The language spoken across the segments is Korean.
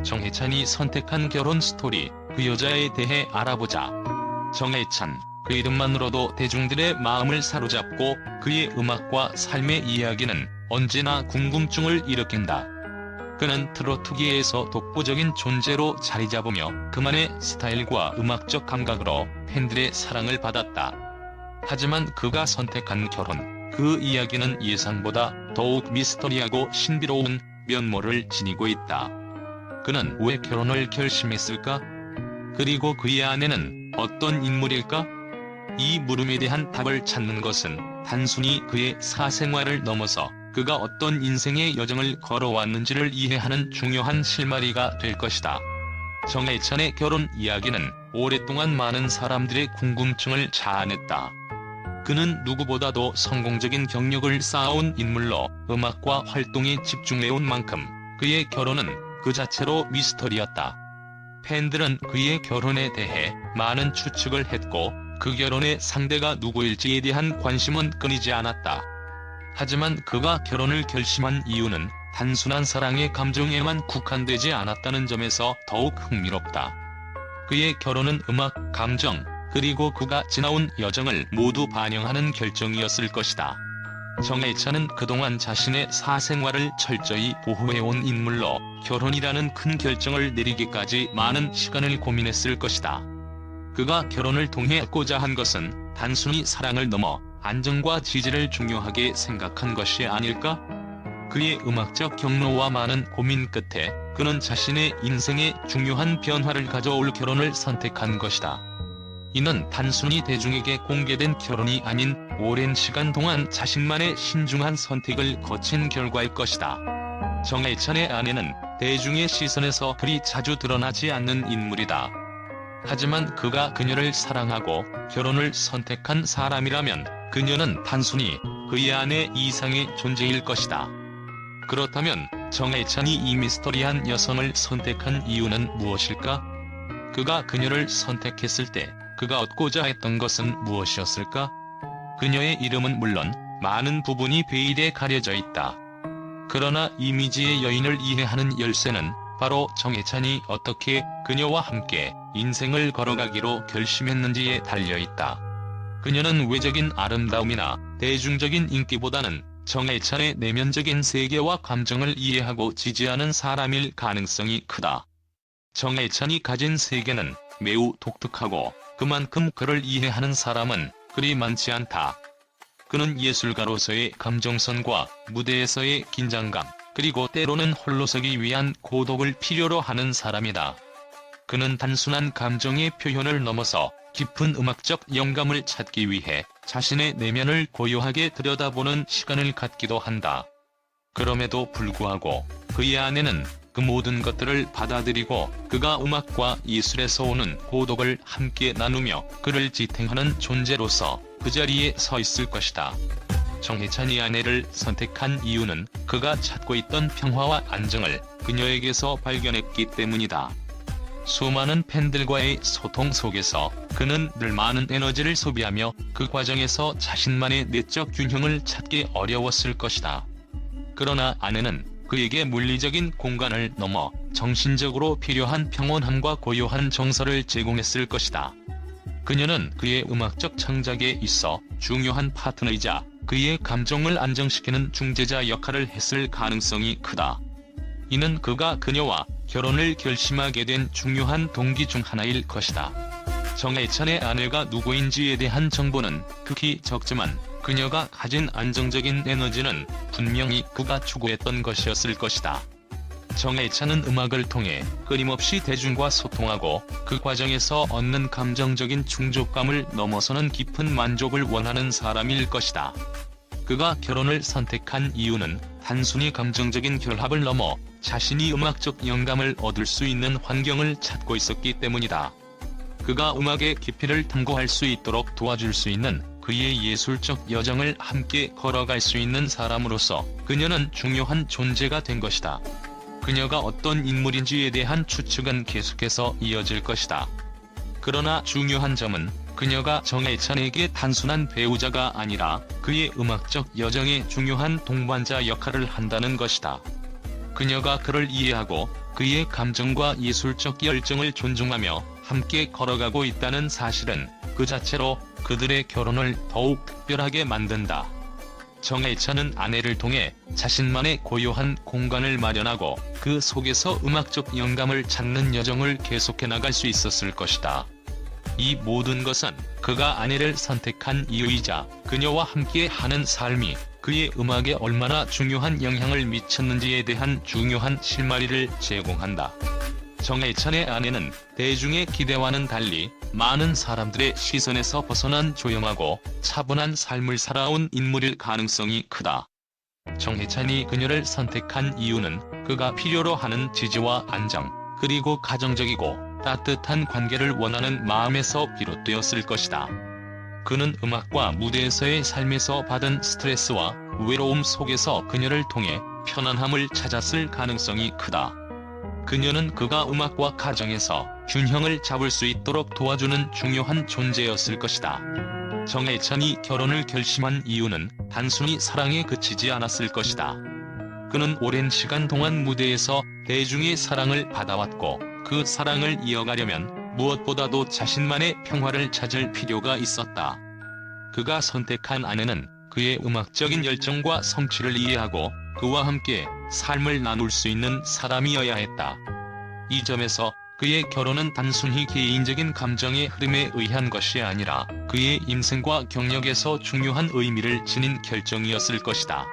정해찬이 선택한 결혼 스토리, 그 여자에 대해 알아보자. 정해찬, 그 이름만으로도 대중들의 마음을 사로잡고 그의 음악과 삶의 이야기는 언제나 궁금증을 일으킨다. 그는 트로트계에서 독보적인 존재로 자리잡으며 그만의 스타일과 음악적 감각으로 팬들의 사랑을 받았다. 하지만 그가 선택한 결혼, 그 이야기는 예상보다 더욱 미스터리하고 신비로운 면모를 지니고 있다. 그는 왜 결혼을 결심했을까? 그리고 그의 아내는 어떤 인물일까? 이 물음에 대한 답을 찾는 것은 단순히 그의 사생활을 넘어서 그가 어떤 인생의 여정을 걸어왔는지를 이해하는 중요한 실마리가 될 것이다. 정해찬의 결혼 이야기는 오랫동안 많은 사람들의 궁금증을 자아냈다. 그는 누구보다도 성공적인 경력을 쌓아온 인물로 음악과 활동에 집중해온 만큼 그의 결혼은 그 자체로 미스터리였다. 팬들은 그의 결혼에 대해 많은 추측을 했고 그 결혼의 상대가 누구일지에 대한 관심은 끊이지 않았다. 하지만 그가 결혼을 결심한 이유는 단순한 사랑의 감정에만 국한되지 않았다는 점에서 더욱 흥미롭다. 그의 결혼은 음악, 감정, 그리고 그가 지나온 여정을 모두 반영하는 결정이었을 것이다. 정해찬은 그동안 자신의 사생활을 철저히 보호해온 인물로 결혼이라는 큰 결정을 내리기까지 많은 시간을 고민했을 것이다. 그가 결혼을 통해 하고자 한 것은 단순히 사랑을 넘어 안정과 지지를 중요하게 생각한 것이 아닐까? 그의 음악적 경로와 많은 고민 끝에 그는 자신의 인생에 중요한 변화를 가져올 결혼을 선택한 것이다. 이는 단순히 대중에게 공개된 결혼이 아닌 오랜 시간 동안 자신만의 신중한 선택을 거친 결과일 것이다. 정해찬의 아내는 대중의 시선에서 그리 자주 드러나지 않는 인물이다. 하지만 그가 그녀를 사랑하고 결혼을 선택한 사람이라면 그녀는 단순히 그의 아내 이상의 존재일 것이다. 그렇다면 정해찬이 이 미스터리한 여성을 선택한 이유는 무엇일까? 그가 그녀를 선택했을 때 그가 얻고자 했던 것은 무엇이었을까? 그녀의 이름은 물론 많은 부분이 베일에 가려져 있다. 그러나 이미지의 여인을 이해하는 열쇠는 바로 정해찬이 어떻게 그녀와 함께 인생을 걸어가기로 결심했는지에 달려있다. 그녀는 외적인 아름다움이나 대중적인 인기보다는 정해찬의 내면적인 세계와 감정을 이해하고 지지하는 사람일 가능성이 크다. 정해찬이 가진 세계는 매우 독특하고 그만큼 그를 이해하는 사람은 그리 많지 않다. 그는 예술가로서의 감정선과 무대에서의 긴장감, 그리고 때로는 홀로 서기 위한 고독을 필요로 하는 사람이다. 그는 단순한 감정의 표현을 넘어서 깊은 음악적 영감을 찾기 위해 자신의 내면을 고요하게 들여다보는 시간을 갖기도 한다. 그럼에도 불구하고 그의 아내는 그 모든 것들을 받아들이고 그가 음악과 예술에서 오는 고독을 함께 나누며 그를 지탱하는 존재로서 그 자리에 서 있을 것이다. 정해찬이 아내를 선택한 이유는 그가 찾고 있던 평화와 안정을 그녀에게서 발견했기 때문이다. 수많은 팬들과의 소통 속에서 그는 늘 많은 에너지를 소비하며 그 과정에서 자신만의 내적 균형을 찾기 어려웠을 것이다. 그러나 아내는 그에게 물리적인 공간을 넘어 정신적으로 필요한 평온함과 고요한 정서를 제공했을 것이다. 그녀는 그의 음악적 창작에 있어 중요한 파트너이자 그의 감정을 안정시키는 중재자 역할을 했을 가능성이 크다. 이는 그가 그녀와 결혼을 결심하게 된 중요한 동기 중 하나일 것이다. 정해찬의 아내가 누구인지에 대한 정보는 극히 적지만 그녀가 가진 안정적인 에너지는 분명히 그가 추구했던 것이었을 것이다. 정해찬은 음악을 통해 끊임없이 대중과 소통하고 그 과정에서 얻는 감정적인 충족감을 넘어서는 깊은 만족을 원하는 사람일 것이다. 그가 결혼을 선택한 이유는 단순히 감정적인 결합을 넘어 자신이 음악적 영감을 얻을 수 있는 환경을 찾고 있었기 때문이다. 그가 음악의 깊이를 탐구할 수 있도록 도와줄 수 있는 그의 예술적 여정을 함께 걸어갈 수 있는 사람으로서 그녀는 중요한 존재가 된 것이다. 그녀가 어떤 인물인지에 대한 추측은 계속해서 이어질 것이다. 그러나 중요한 점은 그녀가 정해찬에게 단순한 배우자가 아니라 그의 음악적 여정에 중요한 동반자 역할을 한다는 것이다. 그녀가 그를 이해하고 그의 감정과 예술적 열정을 존중하며 함께 걸어가고 있다는 사실은 그 자체로 그들의 결혼을 더욱 특별하게 만든다. 정해찬은 아내를 통해 자신만의 고요한 공간을 마련하고 그 속에서 음악적 영감을 찾는 여정을 계속해 나갈 수 있었을 것이다. 이 모든 것은 그가 아내를 선택한 이유이자 그녀와 함께 하는 삶이 그의 음악에 얼마나 중요한 영향을 미쳤는지에 대한 중요한 실마리를 제공한다. 정해찬의 아내는 대중의 기대와는 달리 많은 사람들의 시선에서 벗어난 조용하고 차분한 삶을 살아온 인물일 가능성이 크다. 정해찬이 그녀를 선택한 이유는 그가 필요로 하는 지지와 안정, 그리고 가정적이고 따뜻한 관계를 원하는 마음에서 비롯되었을 것이다. 그는 음악과 무대에서의 삶에서 받은 스트레스와 외로움 속에서 그녀를 통해 편안함을 찾았을 가능성이 크다. 그녀는 그가 음악과 가정에서 균형을 잡을 수 있도록 도와주는 중요한 존재였을 것이다. 정해찬이 결혼을 결심한 이유는 단순히 사랑에 그치지 않았을 것이다. 그는 오랜 시간 동안 무대에서 대중의 사랑을 받아왔고 그 사랑을 이어가려면 무엇보다도 자신만의 평화를 찾을 필요가 있었다. 그가 선택한 아내는 그의 음악적인 열정과 성취를 이해하고 그와 함께 삶을 나눌 수 있는 사람이어야 했다. 이 점에서 그의 결혼은 단순히 개인적인 감정의 흐름에 의한 것이 아니라 그의 인생과 경력에서 중요한 의미를 지닌 결정이었을 것이다.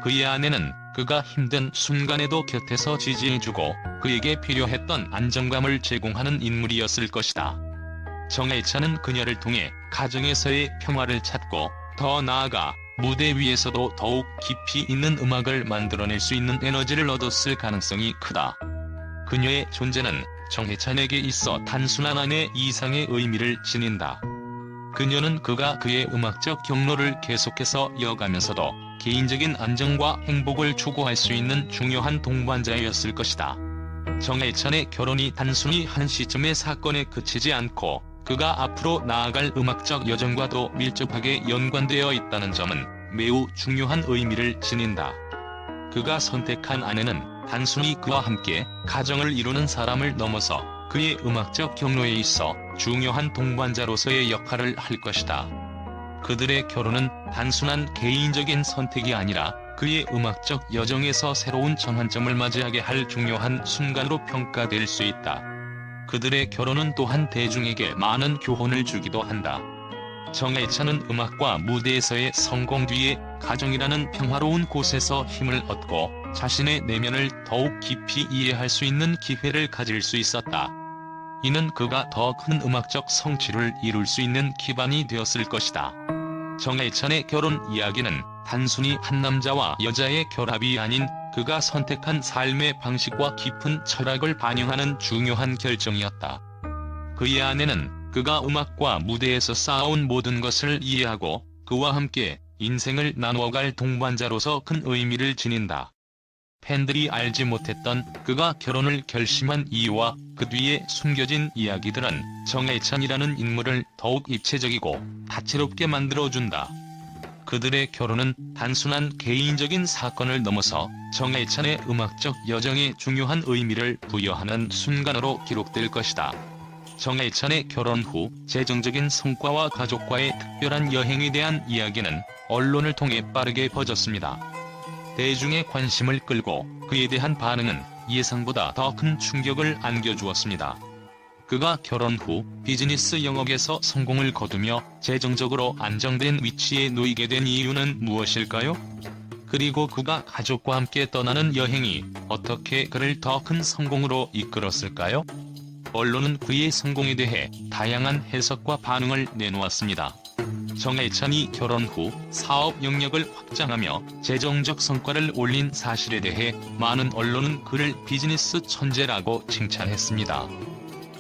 그의 아내는 그가 힘든 순간에도 곁에서 지지해주고 그에게 필요했던 안정감을 제공하는 인물이었을 것이다. 정해찬은 그녀를 통해 가정에서의 평화를 찾고 더 나아가 무대 위에서도 더욱 깊이 있는 음악을 만들어낼 수 있는 에너지를 얻었을 가능성이 크다. 그녀의 존재는 정해찬에게 있어 단순한 아내 이상의 의미를 지닌다. 그녀는 그가 그의 음악적 경로를 계속해서 이어가면서도 개인적인 안정과 행복을 추구할 수 있는 중요한 동반자였을 것이다. 정해찬의 결혼이 단순히 한 시점의 사건에 그치지 않고 그가 앞으로 나아갈 음악적 여정과도 밀접하게 연관되어 있다는 점은 매우 중요한 의미를 지닌다. 그가 선택한 아내는 단순히 그와 함께 가정을 이루는 사람을 넘어서 그의 음악적 경로에 있어 중요한 동반자로서의 역할을 할 것이다. 그들의 결혼은 단순한 개인적인 선택이 아니라 그의 음악적 여정에서 새로운 전환점을 맞이하게 할 중요한 순간으로 평가될 수 있다. 그들의 결혼은 또한 대중에게 많은 교훈을 주기도 한다. 정해찬은 음악과 무대에서의 성공 뒤에 가정이라는 평화로운 곳에서 힘을 얻고 자신의 내면을 더욱 깊이 이해할 수 있는 기회를 가질 수 있었다. 이는 그가 더 큰 음악적 성취를 이룰 수 있는 기반이 되었을 것이다. 정해찬의 결혼 이야기는 단순히 한 남자와 여자의 결합이 아닌 그가 선택한 삶의 방식과 깊은 철학을 반영하는 중요한 결정이었다. 그의 아내는 그가 음악과 무대에서 쌓아온 모든 것을 이해하고 그와 함께 인생을 나누어갈 동반자로서 큰 의미를 지닌다. 팬들이 알지 못했던 그가 결혼을 결심한 이유와 그 뒤에 숨겨진 이야기들은 정해찬이라는 인물을 더욱 입체적이고 다채롭게 만들어준다. 그들의 결혼은 단순한 개인적인 사건을 넘어서 정해찬의 음악적 여정에 중요한 의미를 부여하는 순간으로 기록될 것이다. 정해찬의 결혼 후 재정적인 성과와 가족과의 특별한 여행에 대한 이야기는 언론을 통해 빠르게 퍼졌습니다. 대중의 관심을 끌고 그에 대한 반응은 예상보다 더 큰 충격을 안겨주었습니다. 그가 결혼 후 비즈니스 영역에서 성공을 거두며 재정적으로 안정된 위치에 놓이게 된 이유는 무엇일까요? 그리고 그가 가족과 함께 떠나는 여행이 어떻게 그를 더 큰 성공으로 이끌었을까요? 언론은 그의 성공에 대해 다양한 해석과 반응을 내놓았습니다. 정해찬이 결혼 후 사업 영역을 확장하며 재정적 성과를 올린 사실에 대해 많은 언론은 그를 비즈니스 천재라고 칭찬했습니다.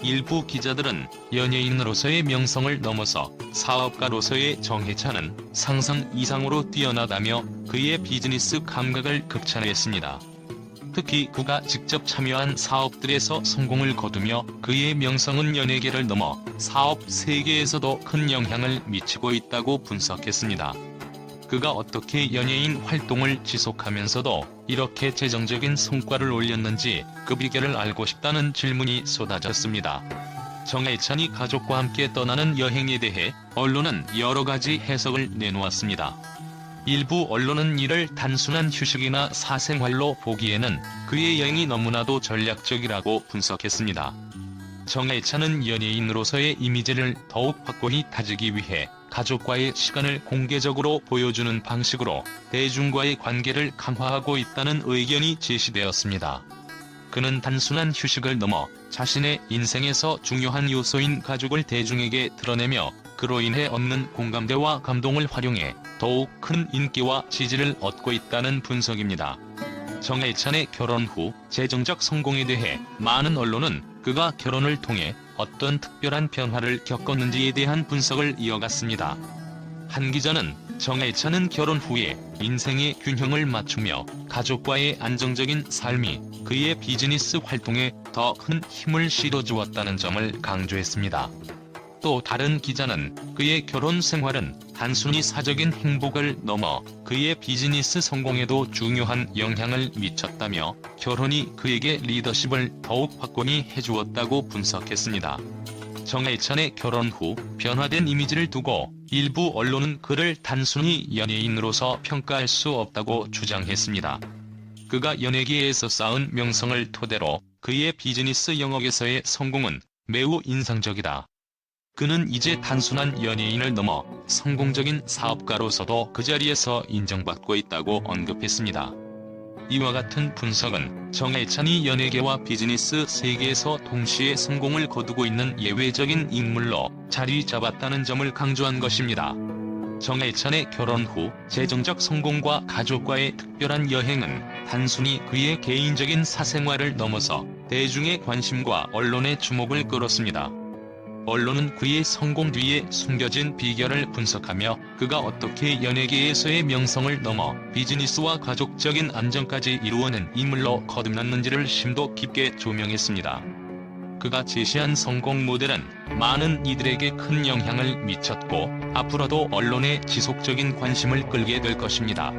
일부 기자들은 연예인으로서의 명성을 넘어서 사업가로서의 정해찬은 상상 이상으로 뛰어나다며 그의 비즈니스 감각을 극찬했습니다. 특히 그가 직접 참여한 사업들에서 성공을 거두며 그의 명성은 연예계를 넘어 사업 세계에서도 큰 영향을 미치고 있다고 분석했습니다. 그가 어떻게 연예인 활동을 지속하면서도 이렇게 재정적인 성과를 올렸는지 그 비결을 알고 싶다는 질문이 쏟아졌습니다. 정해찬이 가족과 함께 떠나는 여행에 대해 언론은 여러 가지 해석을 내놓았습니다. 일부 언론은 이를 단순한 휴식이나 사생활로 보기에는 그의 여행이 너무나도 전략적이라고 분석했습니다. 정해찬은 연예인으로서의 이미지를 더욱 확고히 다지기 위해 가족과의 시간을 공개적으로 보여주는 방식으로 대중과의 관계를 강화하고 있다는 의견이 제시되었습니다. 그는 단순한 휴식을 넘어 자신의 인생에서 중요한 요소인 가족을 대중에게 드러내며 그로 인해 얻는 공감대와 감동을 활용해 더욱 큰 인기와 지지를 얻고 있다는 분석입니다. 정해찬의 결혼 후 재정적 성공에 대해 많은 언론은 그가 결혼을 통해 어떤 특별한 변화를 겪었는지에 대한 분석을 이어갔습니다. 한 기자는 정해찬은 결혼 후에 인생의 균형을 맞추며 가족과의 안정적인 삶이 그의 비즈니스 활동에 더 큰 힘을 실어주었다는 점을 강조했습니다. 또 다른 기자는 그의 결혼 생활은 단순히 사적인 행복을 넘어 그의 비즈니스 성공에도 중요한 영향을 미쳤다며 결혼이 그에게 리더십을 더욱 확고히 해주었다고 분석했습니다. 정해찬의 결혼 후 변화된 이미지를 두고 일부 언론은 그를 단순히 연예인으로서 평가할 수 없다고 주장했습니다. 그가 연예계에서 쌓은 명성을 토대로 그의 비즈니스 영역에서의 성공은 매우 인상적이다. 그는 이제 단순한 연예인을 넘어 성공적인 사업가로서도 그 자리에서 인정받고 있다고 언급했습니다. 이와 같은 분석은 정해찬이 연예계와 비즈니스 세계에서 동시에 성공을 거두고 있는 예외적인 인물로 자리 잡았다는 점을 강조한 것입니다. 정해찬의 결혼 후 재정적 성공과 가족과의 특별한 여행은 단순히 그의 개인적인 사생활을 넘어서 대중의 관심과 언론의 주목을 끌었습니다. 언론은 그의 성공 뒤에 숨겨진 비결을 분석하며 그가 어떻게 연예계에서의 명성을 넘어 비즈니스와 가족적인 안정까지 이루어낸 인물로 거듭났는지를 심도 깊게 조명했습니다. 그가 제시한 성공 모델은 많은 이들에게 큰 영향을 미쳤고 앞으로도 언론의 지속적인 관심을 끌게 될 것입니다.